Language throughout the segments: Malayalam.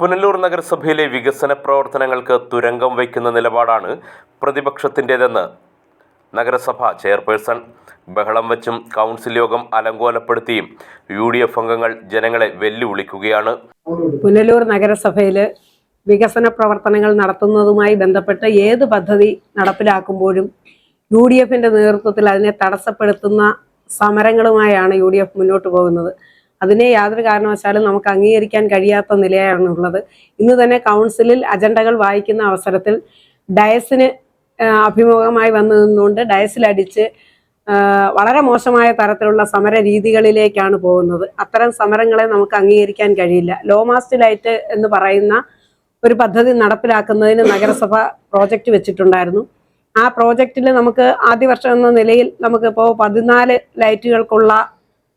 പുനലൂർ നഗരസഭയിലെ വികസന പ്രവർത്തനങ്ങൾക്ക് തുരങ്കം വയ്ക്കുന്ന നിലപാടാണ് പ്രതിപക്ഷത്തിൻ്റെതെന്ന് നഗരസഭ ചെയർപേഴ്സൺ. ബഹളം വച്ചും കൗൺസിൽ യോഗം അലങ്കോലപ്പെടുത്തിയും UDF അംഗങ്ങൾ ജനങ്ങളെ വെല്ലുവിളിക്കുകയാണ്. പുനലൂർ നഗരസഭയിൽ വികസന പ്രവർത്തനങ്ങൾ നടത്തുന്നതുമായി ബന്ധപ്പെട്ട് ഏത് പദ്ധതി നടപ്പിലാക്കുമ്പോഴും UDFന്റെ നേതൃത്വത്തിൽ അതിനെ തടസ്സപ്പെടുത്തുന്ന സമരങ്ങളുമായാണ് UDF മുന്നോട്ട് പോകുന്നത്. അതിനെ യാതൊരു കാരണവശാലും നമുക്ക് അംഗീകരിക്കാൻ കഴിയാത്ത നിലയാണുള്ളത്. ഇന്ന് തന്നെ കൗൺസിലിൽ അജണ്ടകൾ വായിക്കുന്ന അവസരത്തിൽ ഡയസിന് അഭിമുഖമായി വന്നു നിന്നുകൊണ്ട് ഡയസിലടിച്ച് വളരെ മോശമായ തരത്തിലുള്ള സമര രീതികളിലേക്കാണ് പോകുന്നത്. അത്തരം സമരങ്ങളെ നമുക്ക് അംഗീകരിക്കാൻ കഴിയില്ല. ലോ മാസ്റ്റ് ലൈറ്റ് എന്ന് പറയുന്ന ഒരു പദ്ധതി നടപ്പിലാക്കുന്നതിന് നഗരസഭ പ്രോജക്റ്റ് വെച്ചിട്ടുണ്ടായിരുന്നു. ആ പ്രോജക്റ്റിൽ നമുക്ക് ആദ്യ വർഷം എന്ന നിലയിൽ നമുക്കിപ്പോൾ 14 ലൈറ്റുകൾക്കുള്ള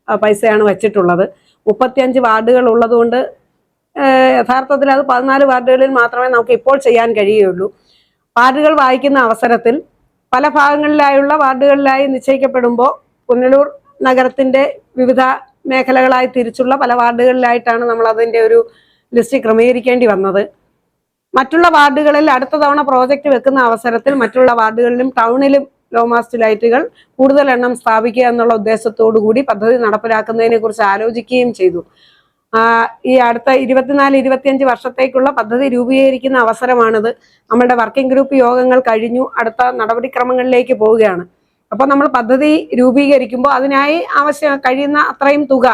പൈസയാണ് വച്ചിട്ടുള്ളത്. 35 വാർഡുകൾ ഉള്ളതുകൊണ്ട് യഥാർത്ഥത്തിൽ അത് 14 വാർഡുകളിൽ മാത്രമേ നമുക്ക് ഇപ്പോൾ ചെയ്യാൻ കഴിയുകയുള്ളൂ. വാർഡുകൾ വായിക്കുന്ന അവസരത്തിൽ പല ഭാഗങ്ങളിലായുള്ള വാർഡുകളിലായി നിശ്ചയിക്കപ്പെടുമ്പോൾ പുനലൂർ നഗരത്തിൻ്റെ വിവിധ മേഖലകളായി തിരിച്ചുള്ള പല വാർഡുകളിലായിട്ടാണ് നമ്മൾ അതിൻ്റെ ഒരു ലിസ്റ്റ് ക്രമീകരിക്കേണ്ടി വന്നത്. മറ്റുള്ള വാർഡുകളിൽ അടുത്ത തവണ പ്രോജക്റ്റ് വെക്കുന്ന അവസരത്തിൽ മറ്റുള്ള വാർഡുകളിലും ടൗണിലും ലോ മാസ്റ്റ് ലൈറ്റുകൾ കൂടുതൽ എണ്ണം സ്ഥാപിക്കുക എന്നുള്ള ഉദ്ദേശത്തോടു കൂടി പദ്ധതി നടപ്പിലാക്കുന്നതിനെ കുറിച്ച് ആലോചിക്കുകയും ചെയ്തു. ഈ അടുത്ത 24-25 വർഷത്തേക്കുള്ള പദ്ധതി രൂപീകരിക്കുന്ന അവസരമാണിത്. നമ്മുടെ വർക്കിംഗ് ഗ്രൂപ്പ് യോഗങ്ങൾ കഴിഞ്ഞു, അടുത്ത നടപടിക്രമങ്ങളിലേക്ക് പോവുകയാണ്. അപ്പോൾ നമ്മൾ പദ്ധതി രൂപീകരിക്കുമ്പോൾ അതിനായി കഴിയുന്ന അത്രയും തുക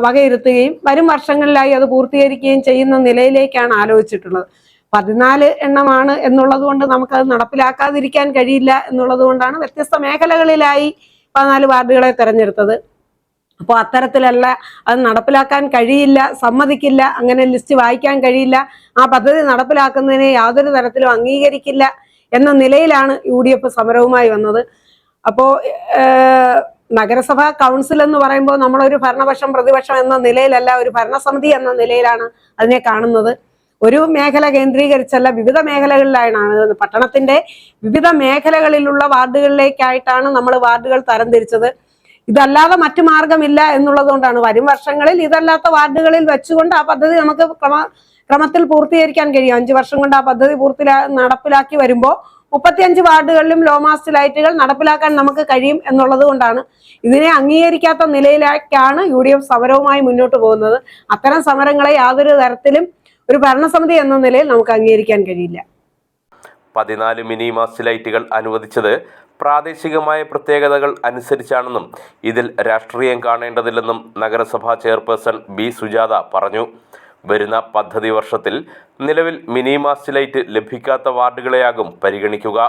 വകയിരുത്തുകയും വരും വർഷങ്ങളിലായി അത് പൂർത്തീകരിക്കുകയും ചെയ്യുന്ന നിലയിലേക്കാണ് ആലോചിച്ചിട്ടുള്ളത്. 14 എണ്ണമാണ് എന്നുള്ളത് കൊണ്ട് നമുക്കത് നടപ്പിലാക്കാതിരിക്കാൻ കഴിയില്ല എന്നുള്ളത് കൊണ്ടാണ് വ്യത്യസ്ത മേഖലകളിലായി 14 വാർഡുകളെ തെരഞ്ഞെടുത്തത്. അപ്പോൾ അത്തരത്തിലല്ല, അത് നടപ്പിലാക്കാൻ കഴിയില്ല, സമ്മതിക്കില്ല, അങ്ങനെ ലിസ്റ്റ് വായിക്കാൻ കഴിയില്ല, ആ പദ്ധതി നടപ്പിലാക്കുന്നതിനെ യാതൊരു തരത്തിലും അംഗീകരിക്കില്ല എന്ന നിലയിലാണ് UDF സമരവുമായി വന്നത്. അപ്പോൾ നഗരസഭ കൗൺസിൽ എന്ന് പറയുമ്പോൾ നമ്മളൊരു ഭരണപക്ഷം പ്രതിപക്ഷം എന്ന നിലയിലല്ല, ഒരു ഭരണസമിതി എന്ന നിലയിലാണ് അതിനെ കാണുന്നത്. ഒരു മേഖല കേന്ദ്രീകരിച്ചല്ല, വിവിധ മേഖലകളിലായാണ്, പട്ടണത്തിന്റെ വിവിധ മേഖലകളിലുള്ള വാർഡുകളിലേക്കായിട്ടാണ് നമ്മൾ വാർഡുകൾ തരംതിരിച്ചത്. ഇതല്ലാതെ മറ്റു മാർഗമില്ല എന്നുള്ളത് കൊണ്ടാണ് വരും വർഷങ്ങളിൽ ഇതല്ലാത്ത വാർഡുകളിൽ വെച്ചുകൊണ്ട് ആ പദ്ധതി നമുക്ക് ക്രമത്തിൽ പൂർത്തീകരിക്കാൻ കഴിയും. 5 വർഷം കൊണ്ട് ആ പദ്ധതി നടപ്പിലാക്കി വരുമ്പോൾ 35 വാർഡുകളിലും ലോ മാസ്റ്റ് ലൈറ്റുകൾ നടപ്പിലാക്കാൻ നമുക്ക് കഴിയും എന്നുള്ളത് കൊണ്ടാണ് ഇതിനെ അംഗീകരിക്കാത്ത നിലയിലേക്കാണ് UDF സമരവുമായി മുന്നോട്ട് പോകുന്നത്. അത്തരം സമരങ്ങളെ യാതൊരു തരത്തിലും ഒരു ഭരണസമിതി എന്ന നിലയിൽ നമുക്ക് അംഗീകരിക്കാൻ കഴിയില്ല. 14 മിനി മാസ്റ്റ് ലൈറ്റുകൾ അനുവദിച്ചത് പ്രാദേശികമായ പ്രത്യേകതകൾ അനുസരിച്ചാണെന്നും ഇതിൽ രാഷ്ട്രീയം കാണേണ്ടതില്ലെന്നും നഗരസഭാ ചെയർപേഴ്സൺ B. സുജാത പറഞ്ഞു. വരുന്ന പദ്ധതി വർഷത്തിൽ നിലവിൽ മിനി മാസ്റ്റ് ലൈറ്റ് ലഭിക്കാത്ത വാർഡുകളെയാകും പരിഗണിക്കുക.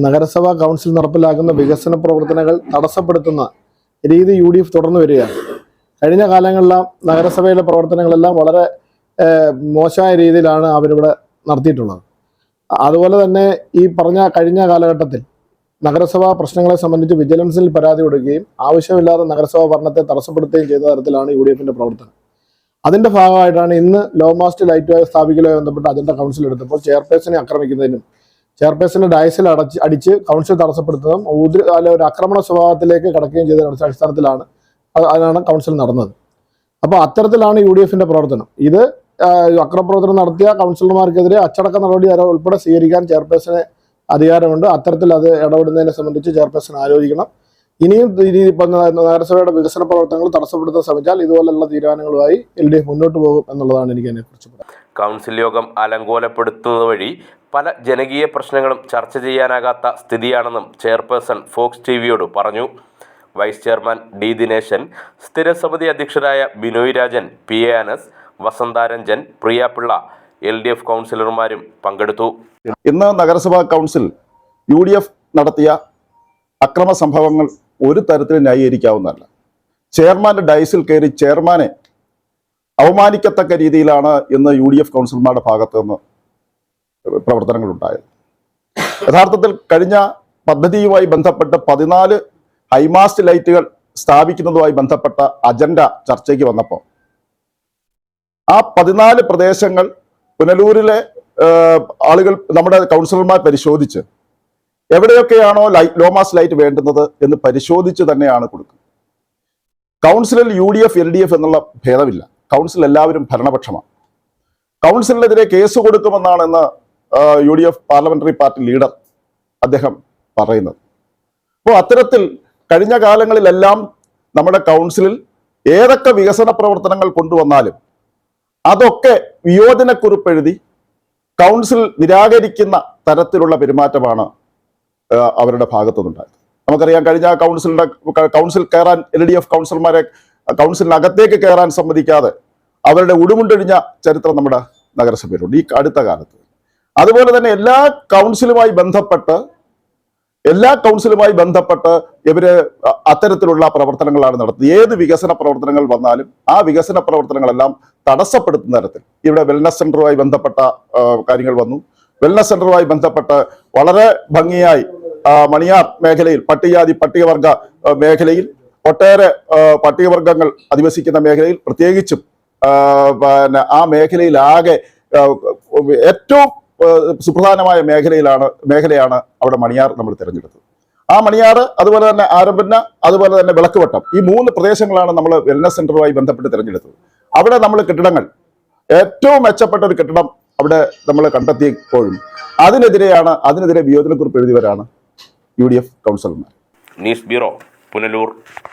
നഗരസഭാ കൗൺസിൽ നടപ്പിലാക്കുന്ന വികസന പ്രവർത്തനങ്ങൾ തടസ്സപ്പെടുത്തുന്ന രീതി UDF തുടർന്നു വരികയാണ്. കഴിഞ്ഞ കാലങ്ങളിലെല്ലാം നഗരസഭയിലെ പ്രവർത്തനങ്ങളെല്ലാം വളരെ മോശമായ രീതിയിലാണ് അവരിവിടെ നടത്തിയിട്ടുള്ളത്. അതുപോലെ തന്നെ ഈ കഴിഞ്ഞ കാലഘട്ടത്തിൽ നഗരസഭാ പ്രശ്നങ്ങളെ സംബന്ധിച്ച് വിജിലൻസിൽ പരാതി കൊടുക്കുകയും ആവശ്യമില്ലാതെ നഗരസഭാ ഭരണത്തെ തടസ്സപ്പെടുത്തുകയും ചെയ്ത തരത്തിലാണ് UDFന്റെ പ്രവർത്തനം. അതിന്റെ ഭാഗമായിട്ടാണ് ഇന്ന് ലോ മാസ്റ്റ് ലൈറ്റുമായി സ്ഥാപിക്കലുമായി ബന്ധപ്പെട്ട് അജണ്ട കൗൺസിൽ എടുത്തപ്പോൾ ചെയർപേഴ്സണെ ആക്രമിക്കുന്നതിനും ചെയർപേഴ്സന്റെ ഡയസിൽ അടിച്ച് കൗൺസിൽ തടസ്സപ്പെടുത്തുന്നതും ഒരു ആക്രമണ സ്വഭാവത്തിലേക്ക് കടക്കുകയും ചെയ്ത അടിസ്ഥാനത്തിലാണ് അതിനാണ് കൗൺസിൽ നടന്നത്. അപ്പോൾ അത്തരത്തിലാണ് UDFന്റെ പ്രവർത്തനം. ഇത് അക്രമപ്രവർത്തനം നടത്തിയ കൗൺസിലർമാർക്കെതിരെ അച്ചടക്ക നടപടി ഉൾപ്പെടെ സ്വീകരിക്കാൻ ചെയർപേഴ്സന് അധികാരമുണ്ട്. അത്തരത്തിൽ അത് ഇടപെടുന്നതിനെ സംബന്ധിച്ച് ചെയർപേഴ്സൺ ആലോചിക്കണം. ഇനിയും നഗരസഭയുടെ വികസന പ്രവർത്തനങ്ങൾ തടസ്സപ്പെടുത്താൻ ശ്രമിച്ചാൽ ഇതുപോലുള്ള തീരുമാനങ്ങളുമായി LDF മുന്നോട്ട് പോകും എന്നുള്ളതാണ് എനിക്ക് അതിനെക്കുറിച്ച് പറയാം. കൗൺസിൽ യോഗം അലങ്കോലപ്പെടുത്തുന്നത് വഴി പല ജനകീയ പ്രശ്നങ്ങളും ചർച്ച ചെയ്യാനാകാത്ത സ്ഥിതിയാണെന്നും ചെയർപേഴ്സൺ ഫോക്സ് TVയോട് പറഞ്ഞു. Vice chairman D. Dineshan, സ്ഥിരസമിതി അധ്യക്ഷരായ Binoy Rajan, PA Anas, വസന്താരഞ്ജൻ, പ്രിയപിള്ള, LDF കൗൺസിലർമാരും പങ്കെടുത്തു. ഇന്ന് നഗരസഭാ കൗൺസിൽ UDF നടത്തിയ അക്രമ സംഭവങ്ങൾ ഒരു തരത്തിലും ന്യായീകരിക്കാവുന്നതല്ല. ചെയർമാന്റെ ഡയസിൽ കയറി ചെയർമാനെ അവമാനിക്കത്തക്ക രീതിയിലാണ് ഇന്ന് UDF കൗൺസിലർമാരുടെ ഭാഗത്ത് നിന്ന് പ്രവർത്തനങ്ങൾ ഉണ്ടായത്. യഥാർത്ഥത്തിൽ കഴിഞ്ഞ പദ്ധതിയുമായി ബന്ധപ്പെട്ട് 14 ഹൈമാസ്റ്റ് ലൈറ്റുകൾ സ്ഥാപിക്കുന്നതുമായി ബന്ധപ്പെട്ട അജണ്ട ചർച്ചയ്ക്ക് വന്നപ്പോൾ ആ 14 പ്രദേശങ്ങൾ പുനലൂരിലെ ആളുകൾ നമ്മുടെ കൗൺസിലർമാർ പരിശോധിച്ച് എവിടെയൊക്കെയാണോ ലോ മാസ്റ്റ് ലൈറ്റ് വേണ്ടുന്നത് എന്ന് പരിശോധിച്ച് തന്നെയാണ് കൊടുക്കുന്നത്. കൗൺസിലിൽ UDF LDF എന്നുള്ള ഭേദമില്ല. കൗൺസിൽ എല്ലാവരും ഭരണപക്ഷമാണ്. കൗൺസിലിനെതിരെ കേസ് കൊടുക്കുമെന്നാണ് ഇന്ന് UDF പാർലമെന്ററി പാർട്ടി ലീഡർ അദ്ദേഹം പറയുന്നത്. അപ്പോൾ അത്തരത്തിൽ കഴിഞ്ഞ കാലങ്ങളിലെല്ലാം നമ്മുടെ കൗൺസിലിൽ ഏതൊക്കെ വികസന പ്രവർത്തനങ്ങൾ കൊണ്ടുവന്നാലും അതൊക്കെ വിയോജനക്കുറിപ്പ് എഴുതി കൗൺസിൽ നിരാകരിക്കുന്ന തരത്തിലുള്ള പെരുമാറ്റമാണ് അവരുടെ ഭാഗത്തുനിന്നുണ്ടായത്. നമുക്കറിയാം, കഴിഞ്ഞ കൗൺസിൽ കയറാൻ LDF കൗൺസിലർമാരെ കൗൺസിലിനകത്തേക്ക് കയറാൻ സമ്മതിക്കാതെ അവരുടെ ഉടുമുണ്ടൊഴിഞ്ഞ ചരിത്രം നമ്മുടെ നഗരസഭയിലുണ്ട് ഈ അടുത്ത കാലത്ത്. അതുപോലെ തന്നെ എല്ലാ കൗൺസിലുമായി ബന്ധപ്പെട്ട് ഇവര് അത്തരത്തിലുള്ള പ്രവർത്തനങ്ങളാണ് നടത്തുന്നത്. ഏത് വികസന പ്രവർത്തനങ്ങൾ വന്നാലും ആ വികസന പ്രവർത്തനങ്ങളെല്ലാം തടസ്സപ്പെടുത്തുന്ന തരത്തിൽ ഇവിടെ വെൽനസ് സെന്ററുമായി ബന്ധപ്പെട്ട കാര്യങ്ങൾ വന്നു. വെൽനസ് സെന്ററുമായി ബന്ധപ്പെട്ട് വളരെ ഭംഗിയായി മണിയാർ മേഖലയിൽ പട്ടികവർഗ മേഖലയിൽ ഒട്ടേറെ പട്ടികവർഗങ്ങൾ അധിവസിക്കുന്ന മേഖലയിൽ പ്രത്യേകിച്ചും ആ മേഖലയിലാകെ ഏറ്റവും സുപ്രധാനമായ മേഖലയാണ് അവിടെ മണിയാർ നമ്മൾ തിരഞ്ഞെടുത്തത്. ആ മണിയാർ, അതുപോലെ തന്നെ ആരംഭന, അതുപോലെ തന്നെ വിളക്കുവട്ടം, ഈ 3 പ്രദേശങ്ങളാണ് നമ്മൾ വെൽനസ് സെന്ററുമായി ബന്ധപ്പെട്ട് തിരഞ്ഞെടുത്തത്. അവിടെ നമ്മൾ കെട്ടിടങ്ങൾ ഏറ്റവും മെച്ചപ്പെട്ട ഒരു കെട്ടിടം അവിടെ നമ്മൾ കണ്ടെത്തിയപ്പോഴും അതിനെതിരെ വിയോജനക്കുറിപ്പ് എഴുതിയവരാണ് UDF കൗൺസിലർമാർ. News bureau, Punalur.